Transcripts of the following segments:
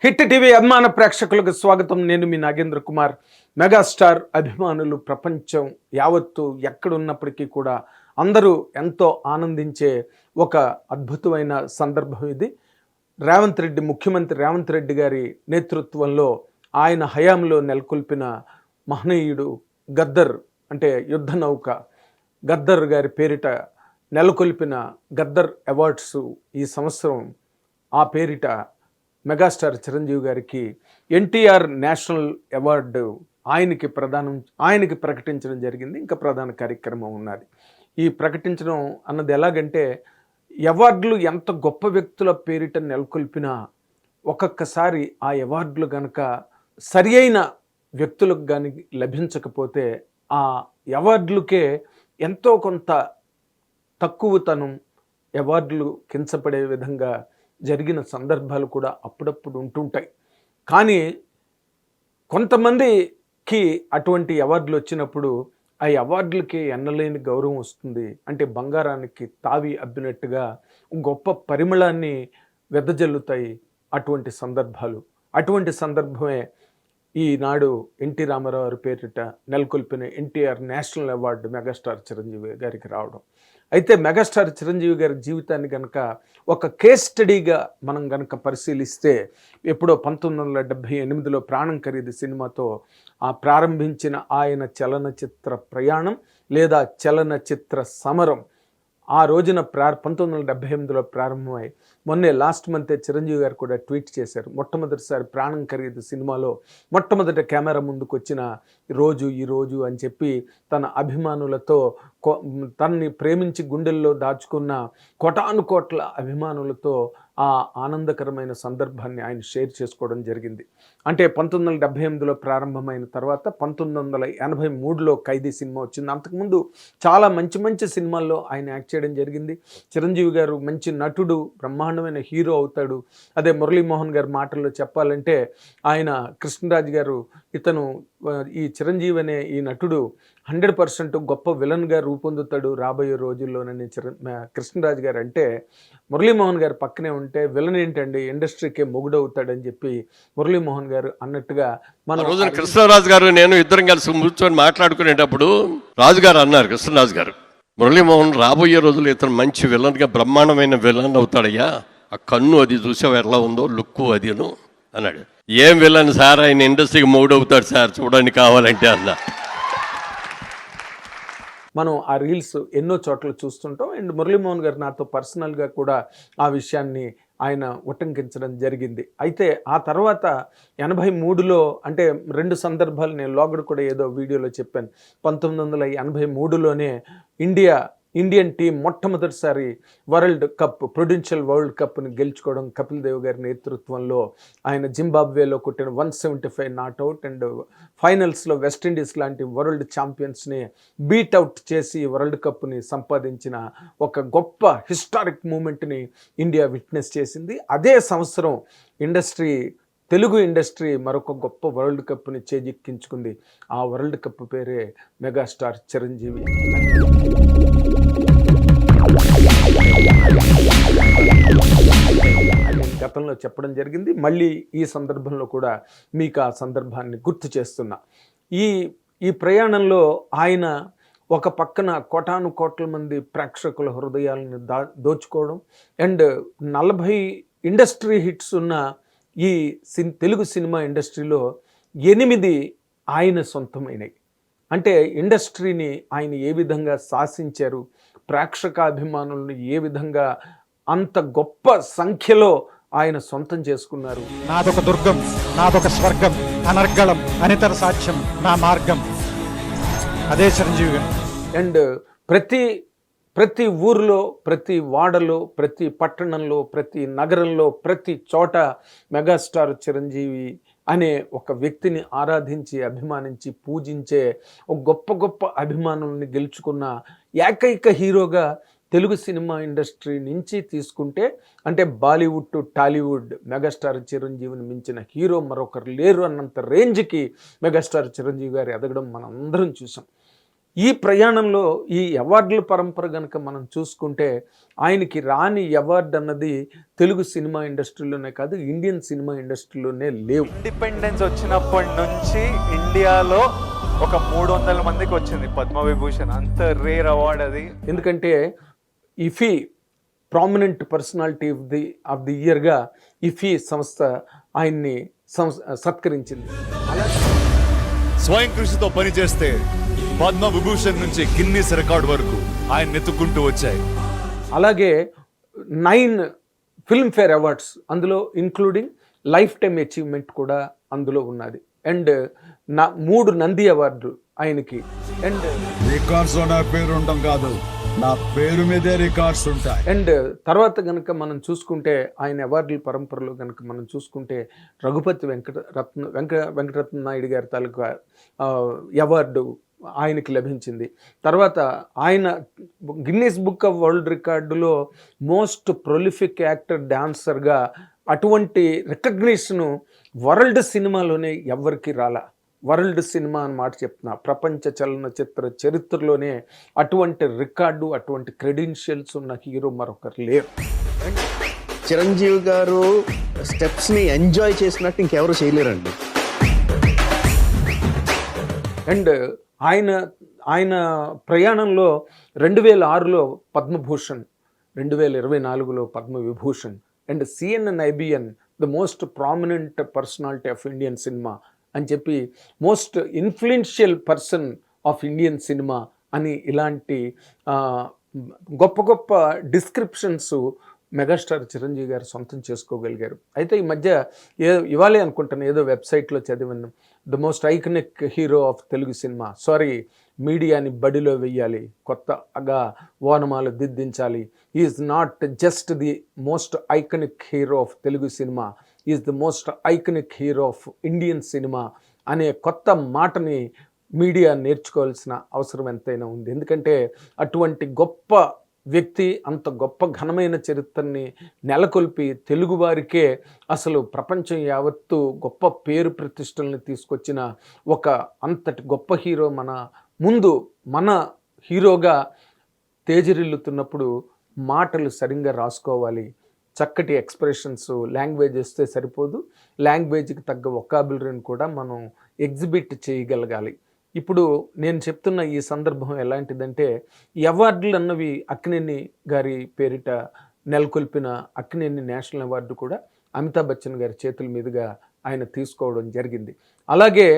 Hit TV అభిమాన ప్రేక్షకులకు స్వాగతం. నేను మీ నాగేంద్ర కుమార్. మెగాస్టార్ అభిమానులు ప్రపంచం యావత్తు ఎక్కడున్నప్పటికీ కూడా అందరూ ఎంతో ఆనందించే ఒక అద్భుతమైన సందర్భం ఇది. ముఖ్యమంత్రి రేవంత్ రెడ్డి గారి నేతృత్వంలో ఆయన హయాంలో నెలకొల్పిన మహనీయుడు గద్దర్ అంటే యుద్ధ నౌక గద్దర్ గారి పేరిట నెలకొల్పిన గద్దర్ అవార్డ్స్ ఈ సంవత్సరం ఆ పేరిట మెగాస్టార్ చిరంజీవి గారికి ఎన్టీఆర్ నేషనల్ అవార్డు ఆయనకి ప్రకటించడం జరిగింది. ఇంకా ప్రధాన కార్యక్రమం ఉన్నది. ఈ ప్రకటించడం అన్నది ఎలాగంటే, అవార్డులు ఎంత గొప్ప వ్యక్తుల పేరిట నెలకొల్పినా ఒక్కొక్కసారి ఆ అవార్డులు కనుక సరి అయిన వ్యక్తులకు కానీ లభించకపోతే ఆ అవార్డులకే ఎంతో కొంత తక్కువతనం, అవార్డులు కించపడే విధంగా జరిగిన సందర్భాలు కూడా అప్పుడప్పుడు ఉంటుంటాయి. కానీ కొంతమందికి అటువంటి అవార్డులు వచ్చినప్పుడు ఆ అవార్డులకి ఎన్నలేని గౌరవం వస్తుంది. అంటే బంగారానికి తావి అబ్బినట్టుగా గొప్ప పరిమళాన్ని వెదజల్లుతాయి అటువంటి సందర్భాలు. అటువంటి సందర్భమే ఈనాడు ఎన్టీ రామారావు గారి పేరిట నెలకొల్పిన NTR national award megastar Chiranjeevi గారికి రావడం. అయితే మెగాస్టార్ చిరంజీవి గారి జీవితాన్ని కనుక ఒక కేస్ స్టడీగా మనం కనుక పరిశీలిస్తే, ఎప్పుడో 1978లో ప్రాణం ఖరీదు సినిమాతో ప్రారంభించిన ఆయన చలనచిత్ర ప్రయాణం లేదా చలనచిత్ర సమరం ఆ రోజున 1978లో ప్రారంభమై మొన్నే లాస్ట్ మంతే చిరంజీవి గారు కూడా ట్వీట్ చేశారు. మొట్టమొదటిసారి ప్రాణం ఖరీదు సినిమాలో మొట్టమొదటి కెమెరా ముందుకు వచ్చిన ఈ రోజు అని చెప్పి తన అభిమానులతో తనని ప్రేమించి గుండెల్లో దాచుకున్న కోటాను కోట్ల అభిమానులతో ఆ ఆనందకరమైన సందర్భాన్ని ఆయన షేర్ చేసుకోవడం జరిగింది. అంటే 1978లో ప్రారంభమైన తర్వాత 1983లో ఖైదీ సినిమా వచ్చింది. అంతకుముందు చాలా మంచి మంచి సినిమాల్లో ఆయన యాక్ట్ చేయడం జరిగింది. చిరంజీవి గారు మంచి నటుడు, బ్రహ్మాండమైన హీరో అవుతాడు. అదే మురళీమోహన్ గారి మాటల్లో చెప్పాలంటే, ఆయన కృష్ణరాజు గారు ఇతను ఈ చిరంజీవి అనే ఈ నటుడు 100% గొప్ప విలన్గా రూపొందుతాడు రాబోయే రోజుల్లోనని కృష్ణరాజు గారు అంటే, మురళీమోహన్ గారు పక్కనే ఉంటే విలన్ ఏంటండి ఇండస్ట్రీకే మొగుడవుతాడని చెప్పి మురళీమోహన్ గారు అన్నట్టుగా మన రోజున కృష్ణరాజు గారు నేను ఇద్దరం కలిసి కూర్చొని మాట్లాడుకునేటప్పుడు రాజుగారు అన్నారు, కృష్ణరాజు గారు, మురళీమోహన్ రాబోయే రోజులు ఇతను మంచి విలన్గా బ్రహ్మాండమైన విలన్ అవుతాడయ్యా, ఆ కన్ను అది చూసావు ఎలా ఉందో, లుక్కు అదిను అన్నాడు. ఏం విలన్ సార్, ఆయన ఇండస్ట్రీకి మొగుడవుతాడు సార్, చూడండి కావాలంటే అన్నా. మనం ఆ రీల్స్ ఎన్నో చోట్ల చూస్తుంటాం. అండ్ మురళీమోహన్ గారు నాతో పర్సనల్గా కూడా ఆ విషయాన్ని ఆయన ఉటంకించడం జరిగింది. అయితే ఆ తర్వాత 83లో అంటే 2 సందర్భాలు నేను లోగడ కూడా ఏదో వీడియోలో చెప్పాను. 1983లోనే ఇండియన్ టీం మొట్టమొదటిసారి వరల్డ్ కప్, ప్రుడెన్షియల్ వరల్డ్ కప్ని గెలుచుకోవడం కపిల్ దేవ్ గారి నేతృత్వంలో. ఆయన జింబాబ్వేలో కొట్టిన 175 నాట్అవుట్ అండ్ ఫైనల్స్లో వెస్టిండీస్ లాంటి వరల్డ్ ఛాంపియన్స్ని బీట్అవుట్ చేసి వరల్డ్ కప్ని సంపాదించిన ఒక గొప్ప హిస్టారిక్ మూమెంట్ని ఇండియా విట్నెస్ చేసింది. అదే సంవత్సరం తెలుగు ఇండస్ట్రీ మరొక గొప్ప వరల్డ్ కప్ని చేజిక్కించుకుంది. ఆ వరల్డ్ కప్ పేరే మెగాస్టార్ చిరంజీవి. గతంలో చెప్పడం జరిగింది. మళ్ళీ ఈ సందర్భంలో కూడా మీకు ఆ సందర్భాన్ని గుర్తు చేస్తున్నా. ఈ ప్రయాణంలో ఆయన ఒక పక్కన కోటాను కోట్ల మంది ప్రేక్షకుల హృదయాలను దోచుకోవడం అండ్ 40 ఇండస్ట్రీ హిట్స్ ఉన్న ఈ తెలుగు సినిమా ఇండస్ట్రీలో 8 ఆయన సొంతమైనవి. అంటే ఇండస్ట్రీని ఆయన ఏ విధంగా శాసించారు, ప్రేక్షకాభిమానులను ఏ విధంగా అంత గొప్ప సంఖ్యలో ఆయన సొంతం చేసుకున్నారు. నాదొక దుర్గం, నాదొక స్వర్గం, అనర్గళం అనితర సాధ్యం నా మార్గం, అదే చిరంజీవి గారు. అండ్ ప్రతి ఊరిలో, ప్రతి వాడలో, ప్రతి పట్టణంలో, ప్రతి నగరంలో, ప్రతి చోట మెగాస్టార్ చిరంజీవి అనే ఒక వ్యక్తిని ఆరాధించి, అభిమానించి, పూజించే ఒక గొప్ప అభిమానుల్ని గెలుచుకున్న ఏకైక హీరోగా తెలుగు సినిమా ఇండస్ట్రీ నుంచి తీసుకుంటే, అంటే బాలీవుడ్ టు టాలీవుడ్ మెగాస్టార్ చిరంజీవిని మించిన హీరో మరొకరు లేరు అన్నంత రేంజ్కి మెగాస్టార్ చిరంజీవి గారు ఎదగడం మనం అందరం చూసాం. ఈ ప్రయాణంలో ఈ అవార్డుల పరంపర కనుక మనం చూసుకుంటే ఆయనకి రాని అవార్డు అన్నది తెలుగు సినిమా ఇండస్ట్రీలోనే కాదు, ఇండియన్ సినిమా ఇండస్ట్రీలోనే లేవు. ఇండిపెండెన్స్ వచ్చినప్పటి నుంచి ఇండియాలో ఒక 300 మందికి వచ్చింది పద్మవిభూషణ్. అంత రేర్ అవార్డ్ అది. ఎందుకంటే IFFI prominent personality of the ఇయర్గా ఇఫీ సంస్థ ఆయన్ని సత్కరించింది. స్వయం కృషితో పనిచేస్తే పద్మ విభూషణ్ నుంచి గిన్నీస్ రికార్డ్ వరకు ఆయన ఎత్తుకుంటూ వచ్చాయి. అలాగే 9 ఫిల్మ్ఫేర్ అవార్డ్స్, అందులో ఇంక్లూడింగ్ లైఫ్ టైమ్ అచీవ్మెంట్ కూడా అందులో ఉన్నది. అండ్ 3 నంది అవార్డు ఆయనకి. అండ్ రికార్డ్స్ నా పేరు ఉండడం కాదు, నా పేరు మీదే రికార్డ్స్ ఉంటాయి. అండ్ తర్వాత కనుక మనం చూసుకుంటే ఆయన అవార్డుల పరంపరలో కనుక మనం చూసుకుంటే రఘుపతి వెంకటరత్న నాయుడు గారి తాలూకా అవార్డు ఆయనకి లభించింది. తర్వాత ఆయన గిన్నీస్ బుక్ ఆఫ్ వరల్డ్ రికార్డులో మోస్ట్ ప్రొలిఫిక్ యాక్టర్ డాన్సర్గా అటువంటి రికగ్నిషను వరల్డ్ సినిమాలోనే ఎవరికి రాలా. వరల్డ్ సినిమా అని మాట చెప్తున్నా, ప్రపంచ చలనచిత్ర చరిత్రలోనే అటువంటి రికార్డు, అటువంటి క్రెడెన్షియల్స్ ఉన్న హీరో మరొకరు లేరు. చిరంజీవి గారు స్టెప్స్ని ఎంజాయ్ చేసినట్టు ఇంకెవరు చేయలేరండి. అండ్ ఆయన ప్రయాణంలో 2006లో పద్మభూషణ్, 2024లో Padma Vibhushan. And CNN IBN the most prominent personality of Indian cinema అని చెప్పి most influential person of Indian cinema అని ఇలాంటి గొప్ప గొప్ప డిస్క్రిప్షన్స్ మెగాస్టార్ చిరంజీవి గారు సొంతం చేసుకోగలిగారు. అయితే ఈ మధ్య ఇవాళే అనుకుంటాను ఏదో వెబ్సైట్లో చదివాను, the most iconic hero of Telugu cinema. Sorry, మీడియాని బడిలో వెయ్యాలి, కొత్తగా ఓనమాలు దిద్దించాలి. Is not just the most iconic hero of Telugu cinema, is the most iconic hero of Indian cinema అనే కొత్త మాటని మీడియా నేర్చుకోవాల్సిన అవసరం ఎంతైనా ఉంది. ఎందుకంటే అటువంటి గొప్ప వ్యక్తి, అంత గొప్ప ఘనమైన చరిత్రని నెలకొల్పి తెలుగువారికే అసలు ప్రపంచం యావత్తు గొప్ప పేరు ప్రతిష్టల్ని తీసుకొచ్చిన ఒక అంతటి గొప్ప హీరో మన ముందు మన హీరోగా తేజరిల్లుతున్నప్పుడు మాటలు సరిగ్గా రాసుకోవాలి. చక్కటి ఎక్స్ప్రెషన్స్, లాంగ్వేజ్ వస్తే సరిపోదు, లాంగ్వేజ్కి తగ్గ వొకాబులరీని కూడా మనం ఎగ్జిబిట్ చేయగలగాలి. ఇప్పుడు నేను చెప్తున్న ఈ సందర్భం ఎలాంటిదంటే, ఈ అవార్డులు అన్నవి అక్కినేని గారి పేరిట నెలకొల్పిన అక్కినేని నేషనల్ అవార్డు కూడా అమితాబ్ బచ్చన్ గారి చేతుల మీదుగా ఆయన తీసుకోవడం జరిగింది. అలాగే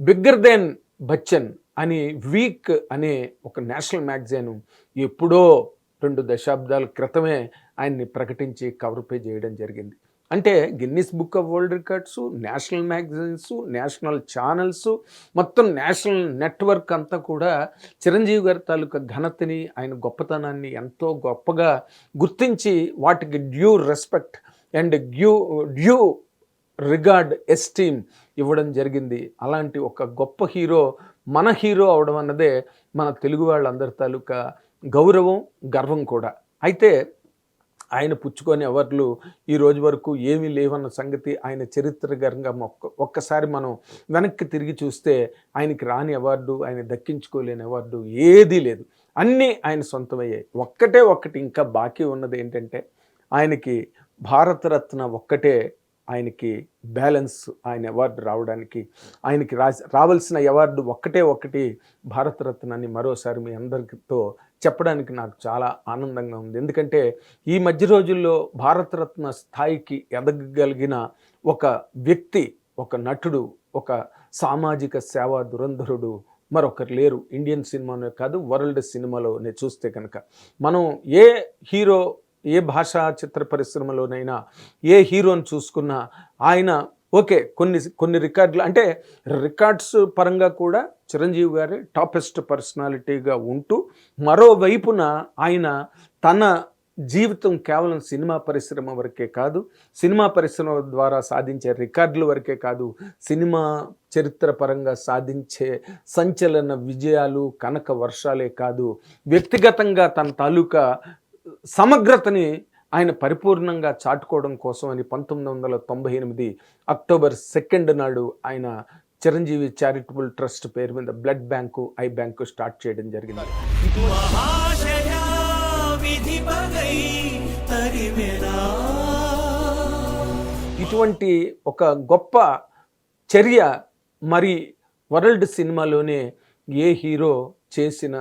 బిగ్గర్ దెన్ బచ్చన్ అని వీక్ అనే ఒక నేషనల్ మ్యాగజైన్ ఎప్పుడో 2 దశాబ్దాల క్రితమే ఆయన్ని ప్రకటించి కవర్ పేజ్ చేయడం జరిగింది. అంటే Guinness book of world records, national magazines, national channels, మొత్తం నేషనల్ నెట్వర్క్ అంతా కూడా చిరంజీవి గారి తాలూకా ఘనతని, ఆయన గొప్పతనాన్ని ఎంతో గొప్పగా గుర్తించి వాటికి due respect and due regard, esteem ఇవ్వడం జరిగింది. అలాంటి ఒక గొప్ప హీరో మన హీరో అవడం అన్నదే మన తెలుగు వాళ్ళందరి తాలూకా గౌరవం, గర్వం కూడా. అయితే ఆయన పుచ్చుకొని అవార్డులు ఈ రోజు వరకు ఏమీ లేవన్న సంగతి ఆయన చరిత్రగరంగా ఒక్కసారి మనం వెనక్కి తిరిగి చూస్తే ఆయనకి రాని అవార్డు, ఆయన దక్కించుకోలేని అవార్డు ఏదీ లేదు. అన్నీ ఆయన సొంతమయ్యాయి. ఒక్కటి ఇంకా బాకీ ఉన్నది ఏంటంటే, ఆయనకి భారతరత్న ఒక్కటే ఆయనకి బ్యాలెన్స్, ఆయన అవార్డు రావడానికి. ఆయనకి రావాల్సిన అవార్డు ఒకటి భారతరత్నాన్ని మరోసారి మీ అందరితో చెప్పడానికి నాకు చాలా ఆనందంగా ఉంది. ఎందుకంటే ఈ మధ్య రోజుల్లో భారతరత్న స్థాయికి ఎదగగలిగిన ఒక వ్యక్తి, ఒక నటుడు, ఒక సామాజిక సేవా దురంధరుడు మరొకరు లేరు. ఇండియన్ సినిమానే కాదు, వరల్డ్ సినిమాలోనే చూస్తే కనుక మనం ఏ హీరో, ఏ భాషా చిత్ర పరిశ్రమలోనైనా ఏ హీరోని చూసుకున్నా ఆయన ఓకే కొన్ని రికార్డులు, అంటే రికార్డ్స్ పరంగా కూడా చిరంజీవి గారి టాపెస్ట్ పర్సనాలిటీగా ఉంటూ, మరోవైపున ఆయన తన జీవితం కేవలం సినిమా పరిశ్రమ వరకే కాదు, సినిమా పరిశ్రమ ద్వారా సాధించే రికార్డుల వరకే కాదు, సినిమా చరిత్ర పరంగా సాధించే సంచలన విజయాలు, కనక వర్షాలే కాదు, వ్యక్తిగతంగా తన తాలూకా సమగ్రతని ఆయన పరిపూర్ణంగా చాటుకోవడం కోసం అని 1998 అక్టోబర్ 2 నాడు ఆయన చిరంజీవి చారిటబుల్ ట్రస్ట్ పేరు మీద blood bank, I bank start చేయడం జరిగింది. ఇటువంటి ఒక గొప్ప చర్య మరి వరల్డ్ సినిమాలోనే ఏ హీరో చేసిన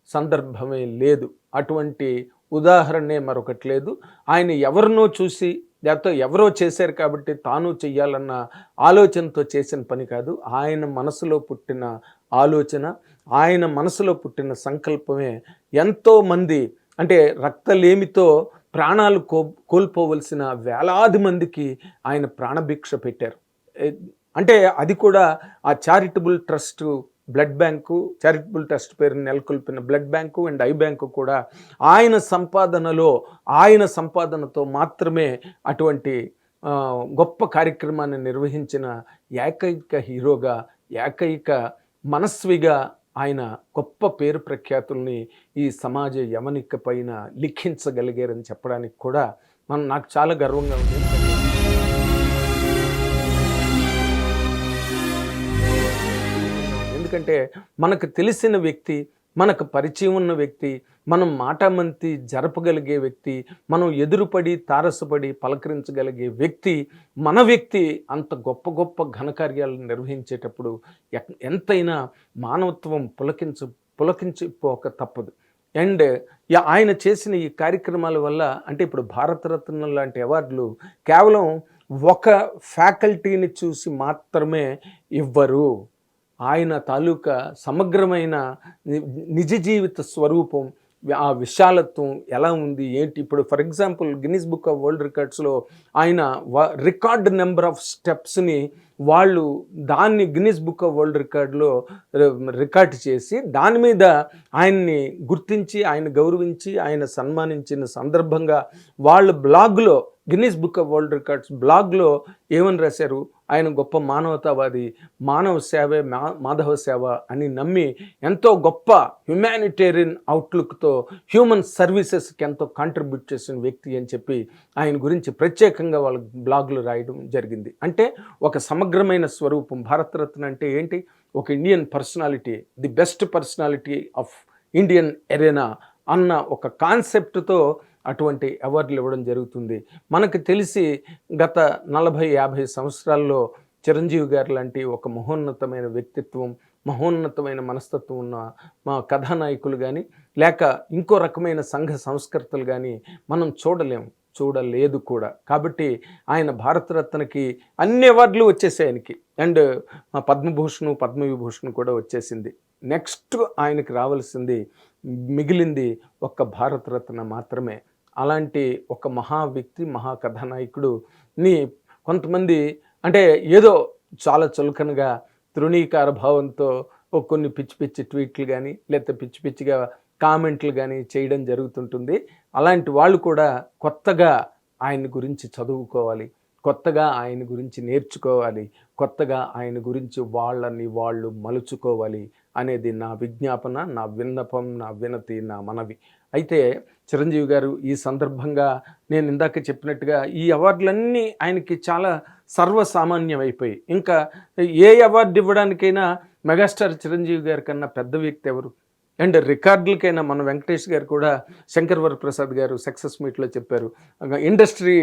సందర్భమే లేదు. అటువంటి ఉదాహరణే మరొకటి లేదు. ఆయన ఎవరినో చూసి లేకపోతే ఎవరో చేశారు కాబట్టి తాను చెయ్యాలన్న ఆలోచనతో చేసిన పని కాదు. ఆయన మనసులో పుట్టిన ఆలోచన, ఆయన మనసులో పుట్టిన సంకల్పమే ఎంతోమంది అంటే రక్తలేమితో ప్రాణాలు కోల్పోవలసిన వేలాది మందికి ఆయన ప్రాణభిక్ష పెట్టారు. అంటే అది కూడా ఆ charitable trust blood bank, charitable trust పేరుని నెలకొల్పిన blood bank and eye bank కూడా ఆయన సంపాదనతో మాత్రమే అటువంటి గొప్ప కార్యక్రమాన్ని నిర్వహించిన ఏకైక హీరోగా, ఏకైక మనస్విగా ఆయన గొప్ప పేరు ప్రఖ్యాతుల్ని ఈ సమాజ యవనిక పైన లిఖించగలిగారని చెప్పడానికి కూడా నాకు చాలా గర్వంగా ఉంది. ఎందుకంటే మనకు తెలిసిన వ్యక్తి, మనకు పరిచయం ఉన్న వ్యక్తి, మనం మాటామంతి జరపగలిగే వ్యక్తి, మనం ఎదురుపడి తారసపడి పలకరించగలిగే వ్యక్తి, మన వ్యక్తి అంత గొప్ప గొప్ప ఘనకార్యాలను నిర్వహించేటప్పుడు ఎంతైనా మానవత్వం పులకించిపోక తప్పదు. అండ్ ఆయన చేసిన ఈ కార్యక్రమాల వల్ల అంటే ఇప్పుడు భారతరత్న లాంటి అవార్డులు కేవలం ఒక ఫ్యాకల్టీని చూసి మాత్రమే ఇవ్వరు. ఆయన తాలూకా సమగ్రమైన నిజ జీవిత స్వరూపం, ఆ విశాలత్వం ఎలా ఉంది ఏంటి. ఇప్పుడు for example Guinness book of world రికార్డ్స్లో ఆయన రికార్డ్ నెంబర్ ఆఫ్ స్టెప్స్ని వాళ్ళు దాన్ని గిన్నిస్ బుక్ ఆఫ్ వరల్డ్ రికార్డులో రికార్డ్ చేసి దాని మీద ఆయన్ని గుర్తించి, ఆయన గౌరవించి, ఆయన సన్మానించిన సందర్భంగా వాళ్ళ బ్లాగ్లో, Guinness book of world records బ్లాగ్లో ఏమని రాశారు, ఆయన గొప్ప మానవతావాది, మానవ సేవే మాధవ సేవ అని నమ్మి ఎంతో గొప్ప హ్యుమానిటేరియన్ అవుట్లుక్తో హ్యూమన్ సర్వీసెస్కి ఎంతో కాంట్రిబ్యూట్ చేసిన వ్యక్తి అని చెప్పి ఆయన గురించి ప్రత్యేకంగా వాళ్ళ బ్లాగులు రాయడం జరిగింది. అంటే ఒక సమగ్రమైన స్వరూపం. భారతరత్న అంటే ఏంటి? ఒక Indian personality, the best personality of Indian ఎరేనా అన్న ఒక కాన్సెప్ట్తో అటువంటి అవార్డులు ఇవ్వడం జరుగుతుంది. మనకు తెలిసి గత 40-50 సంవత్సరాల్లో చిరంజీవి గారు లాంటి ఒక మహోన్నతమైన వ్యక్తిత్వం, మహోన్నతమైన మనస్తత్వం ఉన్న మా కథానాయకులు కానీ లేక ఇంకో రకమైన సంఘ సంస్కర్తలు కానీ మనం చూడలేదు కూడా. కాబట్టి ఆయన భారతరత్నకి అన్ని అవార్డులు వచ్చేసాయి ఆయనకి. అండ్ పద్మభూషణ్, పద్మవిభూషణ్ కూడా వచ్చేసింది. నెక్స్ట్ ఆయనకి రావాల్సింది మిగిలింది ఒక్క భారతరత్న మాత్రమే. అలాంటి ఒక మహా వ్యక్తి, మహా కథానాయకుడుని కొంతమంది అంటే ఏదో చాలా చులకనగా తృణీకార భావంతో కొన్ని పిచ్చి పిచ్చి ట్వీట్లు కానీ లేకపోతే పిచ్చి పిచ్చిగా కామెంట్లు కానీ చేయడం జరుగుతుంటుంది. అలాంటి వాళ్ళు కూడా కొత్తగా ఆయన గురించి చదువుకోవాలి, కొత్తగా ఆయన గురించి నేర్చుకోవాలి, కొత్తగా ఆయన గురించి వాళ్ళని వాళ్ళు మలుచుకోవాలి అనేది నా విజ్ఞాపన, నా విన్నపం, నా వినతి, నా మనవి. అయితే చిరంజీవి గారు ఈ సందర్భంగా నేను ఇందాక చెప్పినట్టుగా ఈ అవార్డులన్నీ ఆయనకి చాలా సర్వసామాన్యం అయిపోయి, ఇంకా ఏ అవార్డు ఇవ్వడానికైనా మెగాస్టార్ చిరంజీవి గారి కన్నా పెద్ద వ్యక్తి ఎవరు? అండ్ రికార్డులకైనా మన వెంకటేష్ గారు కూడా శంకర్ వరప్రసాద్ గారు సక్సెస్ మీట్లో చెప్పారు, ఇండస్ట్రీ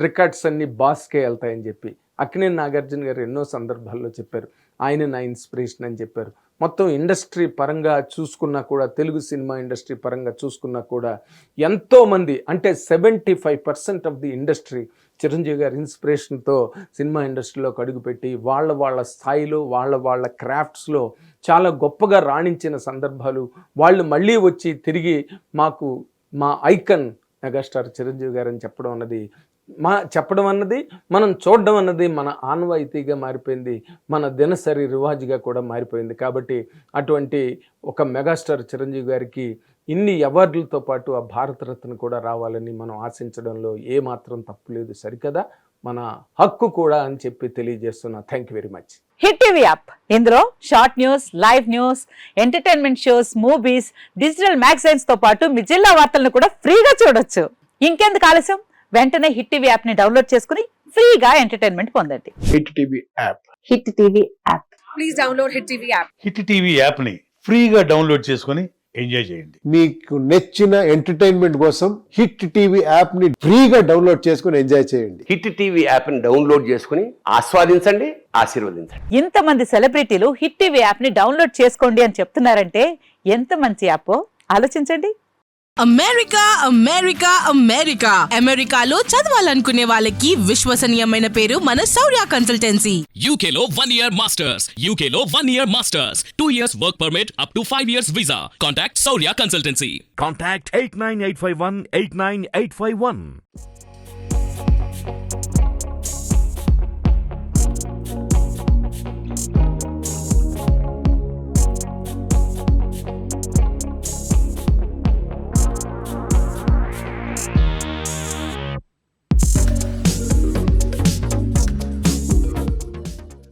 రికార్డ్స్ అన్నీ బాస్కే వెళ్తాయని చెప్పి. అక్కినేని నాగార్జున గారు ఎన్నో సందర్భాల్లో చెప్పారు, ఆయన నా ఇన్స్పిరేషన్ అని చెప్పారు. మొత్తం ఇండస్ట్రీ పరంగా చూసుకున్నా కూడా, తెలుగు సినిమా ఇండస్ట్రీ పరంగా చూసుకున్నా కూడా ఎంతోమంది అంటే 75% ఆఫ్ ది ఇండస్ట్రీ చిరంజీవి గారి ఇన్స్పిరేషన్తో సినిమా ఇండస్ట్రీలోకి అడుగుపెట్టి వాళ్ళ స్థాయిలో వాళ్ళ క్రాఫ్ట్స్లో చాలా గొప్పగా రాణించిన సందర్భాలు, వాళ్ళు మళ్ళీ వచ్చి తిరిగి మాకు మా ఐకన్ మెగాస్టార్ చిరంజీవి గారు అని చెప్పడం అన్నది మనం చూడడం అన్నది మన ఆనవాయితీగా మారిపోయింది, మన దినసరి రివాజుగా కూడా మారిపోయింది. కాబట్టి అటువంటి ఒక మెగాస్టార్ చిరంజీవి గారికి ఇన్ని అవార్డులతో పాటు ఆ భారతరత్న కూడా రావాలని మనం ఆశించడంలో ఏమాత్రం తప్పు లేదు, సరికదా, మన హక్కు కూడా అని చెప్పి తెలియజేస్తున్నా. Thank you very much. Hit TV app, ఇందులో short news, live news, entertainment shows, movies, digital magazines తో పాటు మీ జిల్లా వార్తలను కూడా ఫ్రీగా చూడొచ్చు. ఇంకెందుకు ఆలస్యం, వెంటనే హిట్ టీవీ యాప్ ని డౌన్లోడ్ చేసుకుని ఫ్రీగా ఎంటర్టైన్మెంట్ పొందండి. Hit TV app. Hit TV app. please download Hit TV app. Hit TV యాప్ని ఫ్రీగా డౌన్లోడ్ చేసుకొని ఎంజాయ్ చేయండి. మీకు నచ్చిన ఎంటర్టైన్మెంట్ కోసం హిట్ టీవీ యాప్ ని ఫ్రీగా డౌన్లోడ్ చేసుకుని ఎంజాయ్ చేయండి. హిట్ టీవీ యాప్ని డౌన్లోడ్ చేసుకుని ఆస్వాదించండి, ఆశీర్వదించండి. ఇంతమంది సెలబ్రిటీలు హిట్ టీవీ యాప్ ని డౌన్లోడ్ చేసుకోండి అని చెప్తున్నారంటే ఎంత మంచి యాప్ ఆలోచించండి. అమెరికా అమెరికా అమెరికా అమెరికాలో చదవాలనుకునే వాళ్ళకి విశ్వసనీయమైన పేరు మన శౌర్య కన్సల్టెన్సీ. UK లో 1 year masters, UK లో 1 year masters, 2 years work permit up to 5 years visa. Contact Saurya Consultancy. Contact 89851 89851.